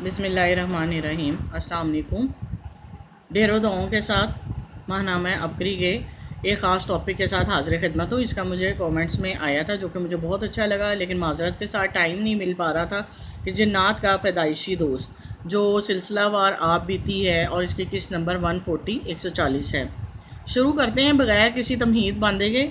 بسم اللہ الرحمن الرحیم۔ السلام علیکم۔ ڈھیروں دعاؤں کے ساتھ ماہنامہ عبقری کے ایک خاص ٹاپک کے ساتھ حاضر خدمت ہوں۔ اس کا مجھے کومنٹس میں آیا تھا جو کہ مجھے بہت اچھا لگا، لیکن معذرت کے ساتھ ٹائم نہیں مل پا رہا تھا کہ جنات کا پیدائشی دوست جو سلسلہ وار آپ بیتی ہے اور اس کی قسط نمبر 140 ہے۔ شروع کرتے ہیں بغیر کسی تمہید باندھے کے۔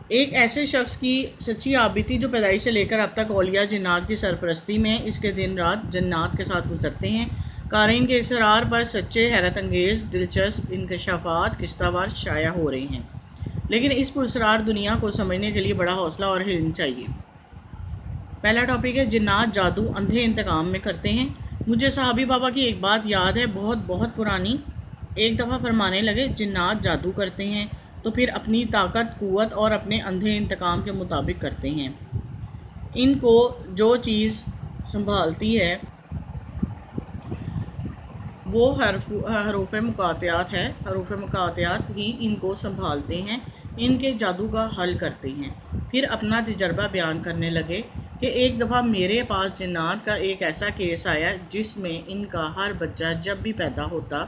ایک ایسے شخص کی سچی آپ بیتی جو پیدائش سے لے کر اب تک اولیاء جنات کی سرپرستی میں اس کے دن رات جنات کے ساتھ گزرتے ہیں۔ قارئین کے اسرار پر سچے، حیرت انگیز، دلچسپ انکشافات قصہ وار شائع ہو رہے ہیں، لیکن اس پراسرار دنیا کو سمجھنے کے لیے بڑا حوصلہ اور علم چاہیے۔ پہلا ٹاپک ہے جنات جادو اندھے انتقام میں کرتے ہیں۔ مجھے صحابی بابا کی ایک بات یاد ہے، بہت پرانی۔ ایک دفعہ فرمانے لگے، جنات جادو کرتے ہیں تو پھر اپنی طاقت، قوت اور اپنے اندھے انتقام کے مطابق کرتے ہیں۔ ان کو جو چیز سنبھالتی ہے وہ حروف مقاطعات ہے، حروف مقاطعات ہی ان کو سنبھالتے ہیں، ان کے جادو کا حل کرتے ہیں۔ پھر اپنا تجربہ بیان کرنے لگے کہ ایک دفعہ میرے پاس جنات کا ایک ایسا کیس آیا جس میں ان کا ہر بچہ جب بھی پیدا ہوتا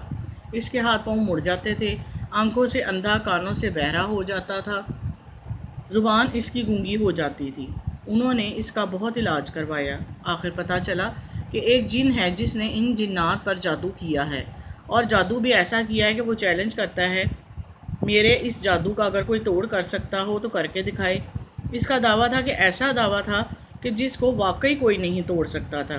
اس کے ہاتھ پاؤں مڑ جاتے تھے، آنکھوں سے اندھا، کانوں سے بہرا ہو جاتا تھا، زبان اس کی گونگی ہو جاتی تھی۔ انہوں نے اس کا بہت علاج کروایا۔ آخر پتہ چلا کہ ایک جن ہے جس نے ان جنات پر جادو کیا ہے، اور جادو بھی ایسا کیا ہے کہ وہ چیلنج کرتا ہے، میرے اس جادو کا اگر کوئی توڑ کر سکتا ہو تو کر کے دکھائے۔ اس کا دعویٰ تھا کہ ایسا دعویٰ تھا کہ جس کو واقعی کوئی نہیں توڑ سکتا تھا۔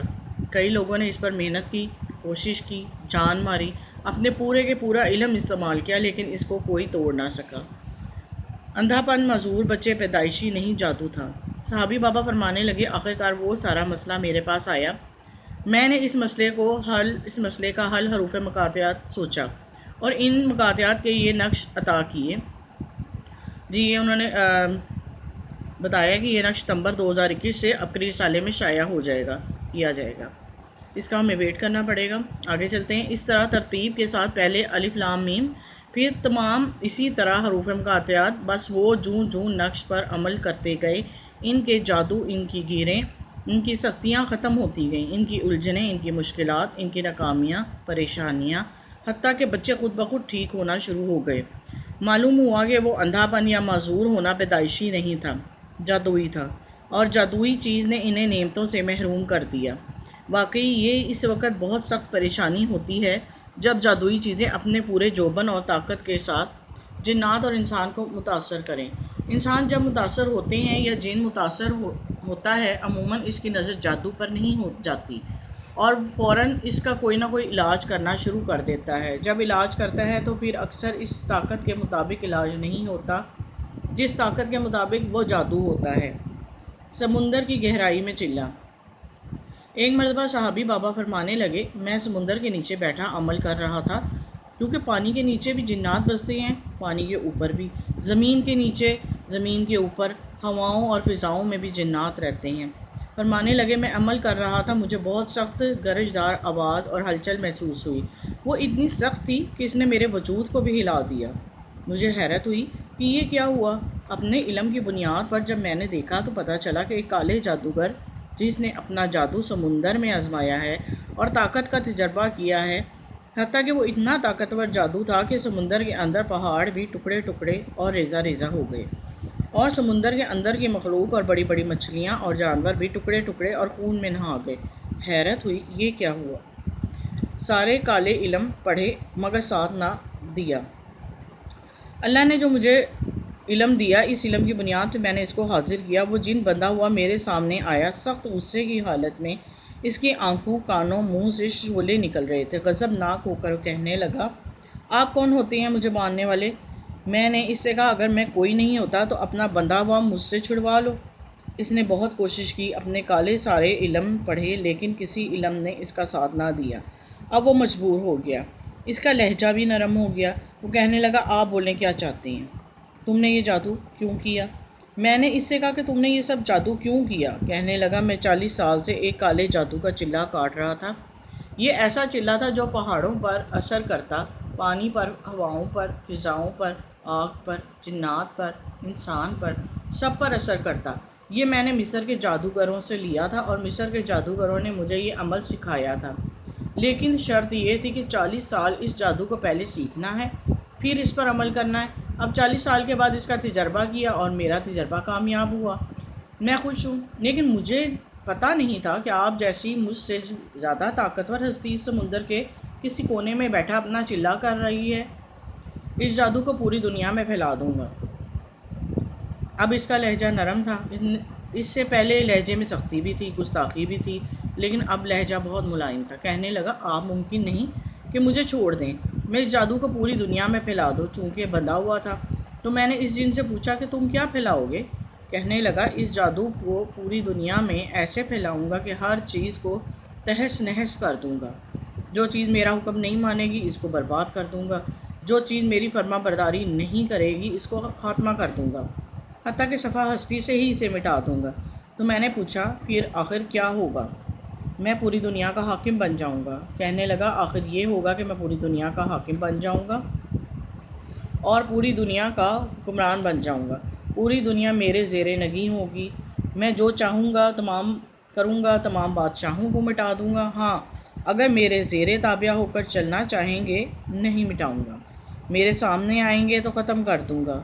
کئی لوگوں نے اس پر محنت کی، کوشش کی، جان ماری، اپنے پورے کے پورا علم استعمال کیا، لیکن اس کو کوئی توڑ نہ سکا۔ اندھا پن معذور بچے پیدائشی نہیں، جادو تھا۔ صحابی بابا فرمانے لگے، آخرکار وہ سارا مسئلہ میرے پاس آیا۔ میں نے اس مسئلے کا حل حروف مقاطعات سوچا اور ان مقاطعات کے یہ نقش عطا کیے۔ یہ انہوں نے بتایا کہ یہ نقش ستمبر 2021 سے عبقری رسالے میں شائع کیا جائے گا۔ اس کا ہمیں ویٹ کرنا پڑے گا۔ آگے چلتے ہیں۔ اس طرح ترتیب کے ساتھ پہلے الف لام میم، پھر تمام اسی طرح حروف مقاطعات، بس وہ جوں نقش پر عمل کرتے گئے، ان کے جادو، ان کی گیریں، ان کی سختیاں ختم ہوتی گئیں، ان کی الجھنیں، ان کی مشکلات، ان کی ناکامیاں، پریشانیاں، حتیٰ کہ بچے خود بخود ٹھیک ہونا شروع ہو گئے۔ معلوم ہوا کہ وہ اندھا پن یا معذور ہونا پیدائشی نہیں تھا، جادوئی تھا، اور جادوئی چیز نے انہیں نعمتوں سے محروم کر دیا۔ واقعی یہ اس وقت بہت سخت پریشانی ہوتی ہے جب جادوئی چیزیں اپنے پورے جوبن اور طاقت کے ساتھ جنات اور انسان کو متاثر کریں۔ انسان جب متاثر ہوتے ہیں یا جن متاثر ہوتا ہے، عموماً اس کی نظر جادو پر نہیں ہو جاتی اور فوراً اس کا کوئی نہ کوئی علاج کرنا شروع کر دیتا ہے۔ جب علاج کرتا ہے تو پھر اکثر اس طاقت کے مطابق علاج نہیں ہوتا جس طاقت کے مطابق وہ جادو ہوتا ہے۔ سمندر کی گہرائی میں چلا۔ ایک مرتبہ صحابی بابا فرمانے لگے، میں سمندر کے نیچے بیٹھا عمل کر رہا تھا، کیونکہ پانی کے نیچے بھی جنات بستے ہیں، پانی کے اوپر بھی، زمین کے نیچے، زمین کے اوپر، ہواؤں اور فضاؤں میں بھی جنات رہتے ہیں۔ فرمانے لگے، میں عمل کر رہا تھا، مجھے بہت سخت گرجدار آواز اور ہلچل محسوس ہوئی۔ وہ اتنی سخت تھی کہ اس نے میرے وجود کو بھی ہلا دیا۔ مجھے حیرت ہوئی کہ یہ کیا ہوا۔ اپنے علم کی بنیاد پر جب میں نے دیکھا تو پتہ چلا کہ ایک کالے جادوگر جس نے اپنا جادو سمندر میں آزمایا ہے اور طاقت کا تجربہ کیا ہے، حتیٰ کہ وہ اتنا طاقتور جادو تھا کہ سمندر کے اندر پہاڑ بھی ٹکڑے ٹکڑے اور ریزہ ریزہ ہو گئے، اور سمندر کے اندر کی مخلوق اور بڑی بڑی مچھلیاں اور جانور بھی ٹکڑے ٹکڑے اور خون میں نہا گئے۔ حیرت ہوئی، یہ کیا ہوا؟ سارے کالے علم پڑھے مگر ساتھ نہ دیا۔ اللہ نے جو مجھے علم دیا، اس علم کی بنیاد پہ میں نے اس کو حاضر کیا۔ وہ جن بندہ ہوا میرے سامنے آیا، سخت غصے کی حالت میں، اس کی آنکھوں، کانوں، منہ سے شعلے نکل رہے تھے۔ غضبناک ہو کر کہنے لگا، آپ کون ہوتے ہیں مجھے باندھنے والے؟ میں نے اس سے کہا، اگر میں کوئی نہیں ہوتا تو اپنا بندھا ہوا مجھ سے چھڑوا لو۔ اس نے بہت کوشش کی، اپنے کالے سارے علم پڑھے، لیکن کسی علم نے اس کا ساتھ نہ دیا۔ اب وہ مجبور ہو گیا، اس کا لہجہ بھی نرم ہو گیا۔ وہ کہنے لگا، آپ بولیں، کیا چاہتے ہیں؟ تم نے یہ جادو کیوں کیا؟ میں نے اس سے کہا کہ تم نے یہ سب جادو کیوں کیا؟ کہنے لگا، میں 40 سال سے ایک کالے جادو کا چلہ کاٹ رہا تھا۔ یہ ایسا چلہ تھا جو پہاڑوں پر اثر کرتا، پانی پر، ہواؤں پر، فضاؤں پر، آگ پر، جنات پر، انسان پر، سب پر اثر کرتا۔ یہ میں نے مصر کے جادوگروں سے لیا تھا اور مصر کے جادوگروں نے مجھے یہ عمل سکھایا تھا، لیکن شرط یہ تھی کہ 40 سال اس جادو کو پہلے سیکھنا ہے، پھر اس پر عمل کرنا ہے۔ اب 40 سال کے بعد اس کا تجربہ کیا اور میرا تجربہ کامیاب ہوا۔ میں خوش ہوں، لیکن مجھے پتہ نہیں تھا کہ آپ جیسی مجھ سے زیادہ طاقتور ہستی اس سمندر کے کسی کونے میں بیٹھا اپنا چلا کر رہی ہے۔ اس جادو کو پوری دنیا میں پھیلا دوں گا۔ اب اس کا لہجہ نرم تھا، اس سے پہلے لہجے میں سختی بھی تھی، گستاخی بھی تھی، لیکن اب لہجہ بہت ملائم تھا۔ کہنے لگا، آپ ممکن نہیں کہ مجھے چھوڑ دیں، میں اس جادو کو پوری دنیا میں پھیلا دوں۔ چونکہ بندھا ہوا تھا تو میں نے اس جن سے پوچھا کہ تم کیا پھیلاؤ گے؟ کہنے لگا، اس جادو کو پوری دنیا میں ایسے پھیلاؤں گا کہ ہر چیز کو تہس نہس کر دوں گا۔ جو چیز میرا حکم نہیں مانے گی اس کو برباد کر دوں گا، جو چیز میری فرما برداری نہیں کرے گی اس کو خاتمہ کر دوں گا، حتیٰ کہ صفحہ ہستی سے ہی اسے مٹا دوں گا۔ تو میں نے پوچھا، پھر آخر کیا ہوگا؟ میں پوری دنیا کا حاکم بن جاؤں گا۔ کہنے لگا، آخر یہ ہوگا کہ میں پوری دنیا کا حاکم بن جاؤں گا اور پوری دنیا کا حکمران بن جاؤں گا۔ پوری دنیا میرے زیر نگیں ہوگی۔ میں جو چاہوں گا تمام کروں گا، تمام بادشاہوں کو مٹا دوں گا۔ ہاں، اگر میرے زیر تابع ہو کر چلنا چاہیں گے، نہیں مٹاؤں گا۔ میرے سامنے آئیں گے تو ختم کر دوں گا۔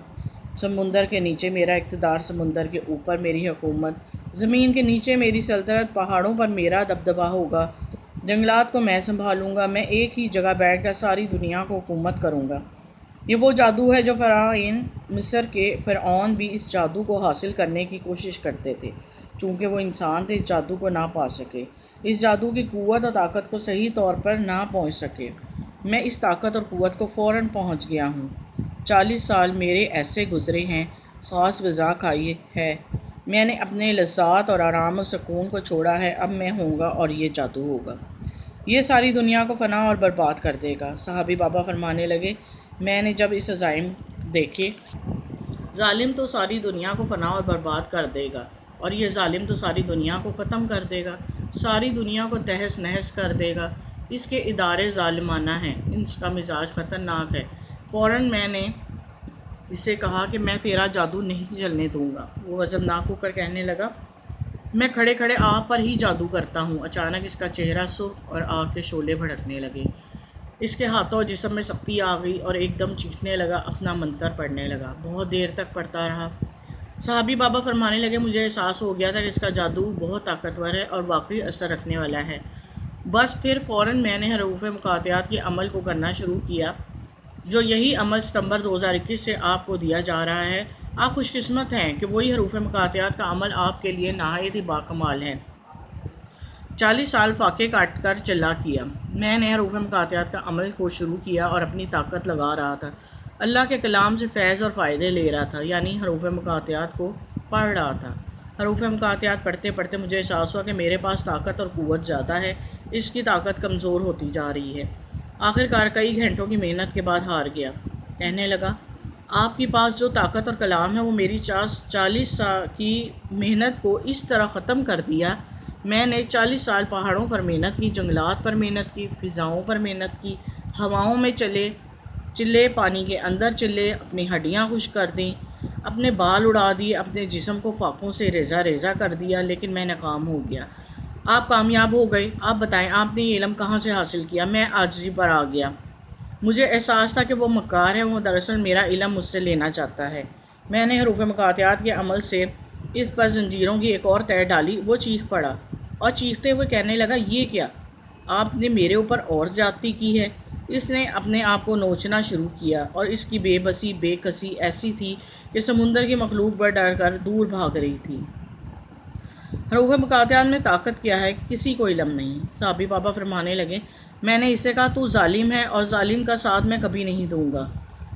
سمندر کے نیچے میرا اقتدار، سمندر کے اوپر میری حکومت، زمین کے نیچے میری سلطنت، پہاڑوں پر میرا دبدبہ ہوگا، جنگلات کو میں سنبھالوں گا۔ میں ایک ہی جگہ بیٹھ کر ساری دنیا کو حکومت کروں گا۔ یہ وہ جادو ہے جو فرعون، مصر کے فرعون بھی اس جادو کو حاصل کرنے کی کوشش کرتے تھے، چونکہ وہ انسان تھے، اس جادو کو نہ پا سکے، اس جادو کی قوت اور طاقت کو صحیح طور پر نہ پہنچ سکے۔ میں اس طاقت اور قوت کو فوراً پہنچ گیا ہوں۔ 40 سال میرے ایسے گزرے ہیں، خاص غذا کھائی ہے، میں نے اپنے لذات اور آرام و سکون کو چھوڑا ہے۔ اب میں ہوں گا اور یہ جادو ہوگا، یہ ساری دنیا کو فنا اور برباد کر دے گا۔ صحابی بابا فرمانے لگے، میں نے جب اس عزائم دیکھے، ظالم تو ساری دنیا کو فنا اور برباد کر دے گا اور یہ ظالم تو ساری دنیا کو ختم کر دے گا، ساری دنیا کو تہس نہس کر دے گا۔ اس کے ادارے ظالمانہ ہیں، اس کا مزاج خطرناک ہے۔ فوراً میں نے اسے کہا کہ میں تیرا جادو نہیں چلنے دوں گا۔ وہ غضبناک ہو کر کہنے لگا، میں کھڑے کھڑے آپ پر ہی جادو کرتا ہوں۔ اچانک اس کا چہرہ سرخ اور آگ کے شعلے بھڑکنے لگے، اس کے ہاتھوں اور جسم میں سختی آ گئی اور ایک دم چیخنے لگا، اپنا منتر پڑھنے لگا، بہت دیر تک پڑھتا رہا۔ صحابی بابا فرمانے لگے، مجھے احساس ہو گیا تھا کہ اس کا جادو بہت طاقتور ہے اور واقعی اثر رکھنے والا ہے۔ بس پھر فوراً میں نے حروف مقاطعات کے عمل کو کرنا شروع کیا، جو یہی عمل ستمبر 2021 سے آپ کو دیا جا رہا ہے۔ آپ خوش قسمت ہیں کہ وہی حروف مقاطعات کا عمل آپ کے لیے نہایت ہی باکمال ہے۔ 40 سال فاقے کاٹ کر چلا کیا، میں نے حروف مقاطعات کا عمل کو شروع کیا اور اپنی طاقت لگا رہا تھا، اللہ کے کلام سے فیض اور فائدے لے رہا تھا، یعنی حروف مقاطعات کو پڑھ رہا تھا۔ حروف مقاطعات پڑھتے پڑھتے مجھے احساس ہوا کہ میرے پاس طاقت اور قوت زیادہ ہے، اس کی طاقت کمزور ہوتی جا رہی ہے۔ آخر کار کئی گھنٹوں کی محنت کے بعد ہار گیا۔ کہنے لگا، آپ کے پاس جو طاقت اور کلام ہے وہ میری 40 سال کی محنت کو اس طرح ختم کر دیا۔ میں نے 40 سال پہاڑوں پر محنت کی، جنگلات پر محنت کی، فضاؤں پر محنت کی، ہواؤں میں چلے، پانی کے اندر چلے، اپنی ہڈیاں خشک کر دیں، اپنے بال اڑا دیے، اپنے جسم کو فاقوں سے ریزہ ریزہ کر دیا، لیکن میں ناکام ہو گیا۔ آپ کامیاب ہو گئے، آپ بتائیں آپ نے یہ علم کہاں سے حاصل کیا؟ میں عاجزی پر آ گیا۔ مجھے احساس تھا کہ وہ مکار ہے، وہ دراصل میرا علم مجھ سے لینا چاہتا ہے۔ میں نے حروف مقاطعات کے عمل سے اس پر زنجیروں کی ایک اور تہہ ڈالی۔ وہ چیخ پڑا اور چیختے ہوئے کہنے لگا، یہ کیا؟ آپ نے میرے اوپر اور زیادتی کی ہے۔ اس نے اپنے آپ کو نوچنا شروع کیا اور اس کی بے بسی بے کسی ایسی تھی کہ سمندر کی مخلوق پر ڈر کر دور بھاگ رہی تھی۔ حروف مقاطعات میں طاقت کیا ہے کسی کو علم نہیں۔ صحابی بابا فرمانے لگے، میں نے اسے کہا، تو ظالم ہے اور ظالم کا ساتھ میں کبھی نہیں دوں گا۔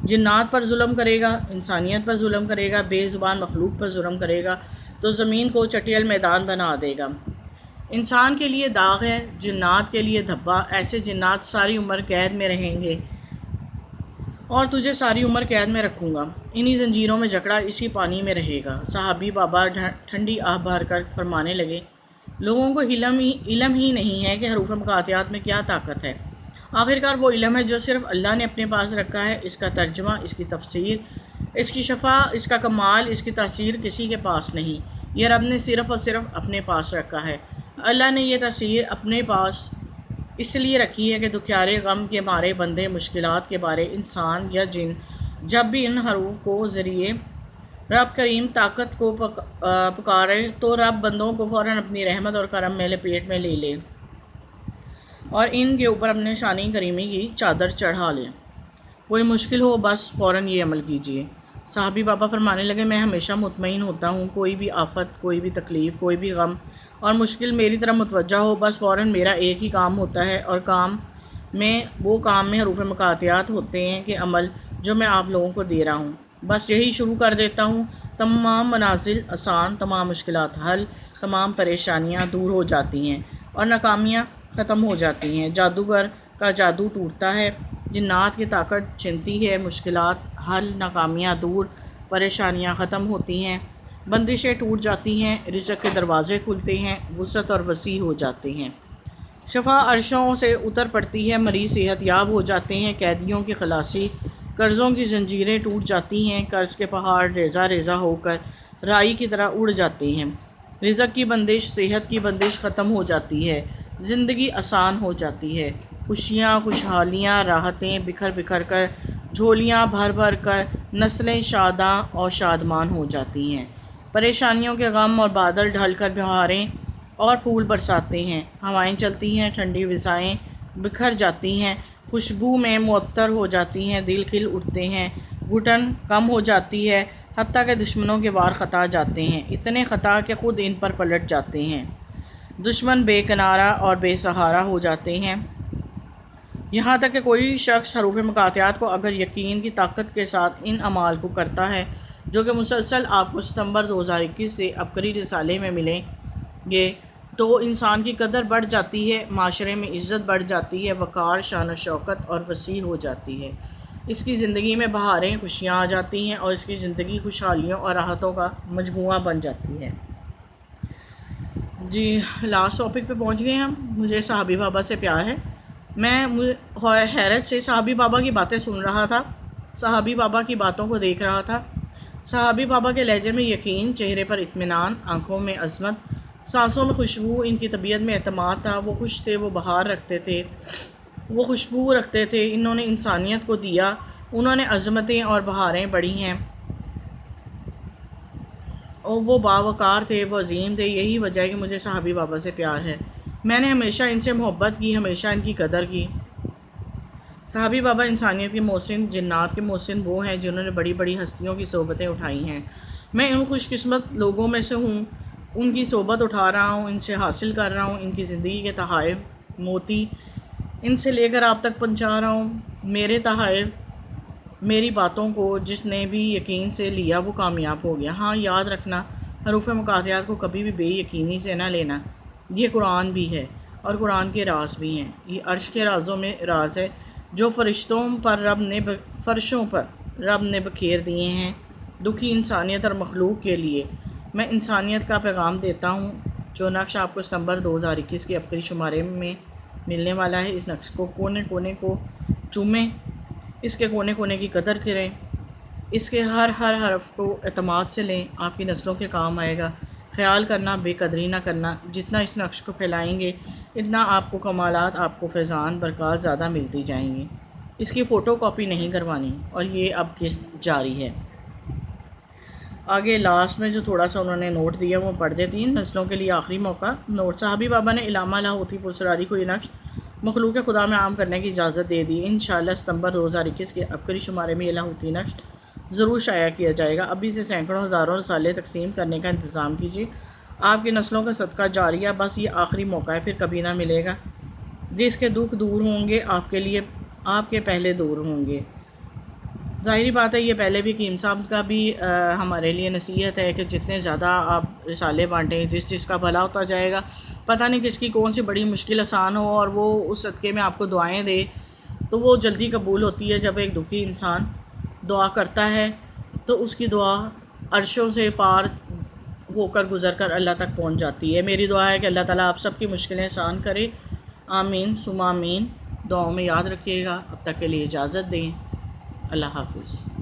جنات پر ظلم کرے گا، انسانیت پر ظلم کرے گا، بے زبان مخلوق پر ظلم کرے گا تو زمین کو چٹیل میدان بنا دے گا۔ انسان کے لیے داغ ہے، جنات کے لیے دھبا۔ ایسے جنات ساری عمر قید میں رہیں گے اور تجھے ساری عمر قید میں رکھوں گا، انہی زنجیروں میں جکڑا اسی پانی میں رہے گا۔ صحابی بابا ٹھنڈی آہ بھر کر فرمانے لگے، لوگوں کو علم ہی نہیں ہے کہ حروف مقاطعات میں کیا طاقت ہے۔ آخر کار وہ علم ہے جو صرف اللہ نے اپنے پاس رکھا ہے، اس کا ترجمہ، اس کی تفسیر، اس کی شفا، اس کا کمال، اس کی تاثیر کسی کے پاس نہیں، یہ رب نے صرف اور صرف اپنے پاس رکھا ہے۔ اللہ نے یہ تاثیر اپنے پاس اس لیے رکھی ہے کہ دکھیارے غم کے مارے بندے، مشکلات کے بارے انسان یا جن، جب بھی ان حروف کو ذریعے رب کریم طاقت کو پکارے تو رب بندوں کو فوراً اپنی رحمت اور کرم میں لپیٹ میں لے لے اور ان کے اوپر اپنے شان کریمی کی چادر چڑھا لے۔ کوئی مشکل ہو بس فوراً یہ عمل کیجیے۔ صحابی بابا فرمانے لگے، میں ہمیشہ مطمئن ہوتا ہوں، کوئی بھی آفت، کوئی بھی تکلیف، کوئی بھی غم اور مشکل میری طرف متوجہ ہو، بس فوراً میرا ایک ہی کام ہوتا ہے، اور کام میں حروف مقاطعات ہوتے ہیں کہ عمل جو میں آپ لوگوں کو دے رہا ہوں، بس یہی شروع کر دیتا ہوں، تمام منازل آسان، تمام مشکلات حل، تمام پریشانیاں دور ہو جاتی ہیں اور ناکامیاں ختم ہو جاتی ہیں، جادوگر کا جادو ٹوٹتا ہے، جنات کی طاقت چھنتی ہے، مشکلات حل، ناکامیاں دور، پریشانیاں ختم ہوتی ہیں، بندشیں ٹوٹ جاتی ہیں، رزق کے دروازے کھلتے ہیں، وسعت اور وسیع ہو جاتے ہیں، شفا عرشوں سے اتر پڑتی ہے، مریض صحت یاب ہو جاتے ہیں، قیدیوں کی خلاصی، قرضوں کی زنجیریں ٹوٹ جاتی ہیں، قرض کے پہاڑ ریزہ ریزہ ہو کر رائی کی طرح اڑ جاتے ہیں، رزق کی بندش، صحت کی بندش ختم ہو جاتی ہے، زندگی آسان ہو جاتی ہے، خوشیاں، خوشحالیاں، راحتیں بکھر بکھر کر، جھولیاں بھر بھر کر، نسلیں شاداں اور شادمان ہو جاتی ہیں، پریشانیوں کے غم اور بادل ڈھل کر بہاریں اور پھول برساتے ہیں، ہوائیں چلتی ہیں، ٹھنڈی فضائیں بکھر جاتی ہیں، خوشبو میں معطر ہو جاتی ہیں، دل کھل اٹھتے ہیں، گھٹن کم ہو جاتی ہے، حتیٰ کہ دشمنوں کے وار خطا جاتے ہیں، اتنے خطا کہ خود ان پر پلٹ جاتے ہیں، دشمن بے کنارہ اور بے سہارا ہو جاتے ہیں، یہاں تک کہ کوئی شخص حروف مقاطعات کو اگر یقین کی طاقت کے ساتھ ان اعمال کو کرتا ہے جو کہ مسلسل آپ کو ستمبر 2021 سے عبقری رسالے میں ملیں گے، تو انسان کی قدر بڑھ جاتی ہے، معاشرے میں عزت بڑھ جاتی ہے، وقار، شان و شوکت اور وسیع ہو جاتی ہے، اس کی زندگی میں بہاریں، خوشیاں آ جاتی ہیں اور اس کی زندگی خوشحالیوں اور راحتوں کا مجموعہ بن جاتی ہے۔ جی، لاسٹ ٹاپک پہ پہنچ گئے ہم۔ مجھے صحابی بابا سے پیار ہے۔ میں حیرت سے صحابی بابا کی باتیں سن رہا تھا، صحابی بابا کی باتوں کو دیکھ رہا تھا، صحابی بابا کے لہجے میں یقین، چہرے پر اطمینان، آنکھوں میں عظمت، سانسوں میں خوشبو، ان کی طبیعت میں اعتماد تھا، وہ خوش تھے، وہ بہار رکھتے تھے، وہ خوشبو رکھتے تھے، انہوں نے انسانیت کو دیا، انہوں نے عظمتیں اور بہاریں بڑھی ہیں، اور وہ باوقار تھے، وہ عظیم تھے، یہی وجہ ہے کہ مجھے صحابی بابا سے پیار ہے، میں نے ہمیشہ ان سے محبت کی، ہمیشہ ان کی قدر کی۔ صحابی بابا انسانیت کے محسن، جنات کے محسن وہ ہیں جنہوں نے بڑی بڑی ہستیوں کی صحبتیں اٹھائی ہیں، میں ان خوش قسمت لوگوں میں سے ہوں، ان کی صحبت اٹھا رہا ہوں، ان سے حاصل کر رہا ہوں، ان کی زندگی کے تحائف موتی ان سے لے کر آپ تک پہنچا رہا ہوں، میرے تحائف، میری باتوں کو جس نے بھی یقین سے لیا وہ کامیاب ہو گیا۔ ہاں، یاد رکھنا، حروف مقاطعات کو کبھی بھی بے یقینی سے نہ لینا، یہ قرآن بھی ہے اور قرآن کے راز بھی ہیں، یہ عرش کے رازوں میں راز ہے جو فرشتوں پر فرشوں پر رب نے بکھیر دیے ہیں، دکھی انسانیت اور مخلوق کے لیے۔ میں انسانیت کا پیغام دیتا ہوں، جو نقش آپ کو ستمبر 2021 کے عبقری شمارے میں ملنے والا ہے، اس نقش کو کونے کونے کو چومیں، اس کے کونے کونے کی قدر کریں، اس کے ہر حرف کو اعتماد سے لیں، آپ کی نسلوں کے کام آئے گا۔ خیال کرنا، بے قدری نہ کرنا، جتنا اس نقش کو پھیلائیں گے اتنا آپ کو کمالات، آپ کو فیضان، برکات زیادہ ملتی جائیں گی۔ اس کی فوٹو کاپی نہیں کروانی، اور یہ اب قسط جاری ہے۔ آگے لاسٹ میں جو تھوڑا سا انہوں نے نوٹ دیا وہ پڑھ دیتی ہیں، نسلوں کے لیے آخری موقع نوٹ۔ صحابی بابا نے علامہ لاہوتی پرسراری کو یہ نقش مخلوق خدا میں عام کرنے کی اجازت دے دی، انشاءاللہ ستمبر 2021 کے عبقری شمارے میں یہ لاہوتی نقش ضرور شائع کیا جائے گا، ابھی سے سینکڑوں ہزاروں رسالے تقسیم کرنے کا انتظام کیجیے، آپ کی نسلوں کا صدقہ جاریہ، بس یہ آخری موقع ہے، پھر کبھی نہ ملے گا، جس کے دکھ دور ہوں گے آپ کے لیے، آپ کے پہلے دور ہوں گے۔ ظاہری بات ہے، یہ پہلے بھی حکیم صاحب کا بھی ہمارے لیے نصیحت ہے کہ جتنے زیادہ آپ رسالے بانٹیں، جس کا بھلا ہوتا جائے گا، پتہ نہیں کس کی کون سی بڑی مشکل آسان ہو اور وہ اس صدقے میں آپ کو دعائیں دے تو وہ جلدی قبول ہوتی ہے۔ جب ایک دکھی انسان دعا کرتا ہے تو اس کی دعا عرشوں سے پار ہو کر گزر کر اللہ تک پہنچ جاتی ہے۔ میری دعا ہے کہ اللہ تعالیٰ آپ سب کی مشکلیں آسان کرے، آمین ثم آمین۔ دعاؤں میں یاد رکھیے گا۔ اب تک کے لیے اجازت دیں، اللہ حافظ۔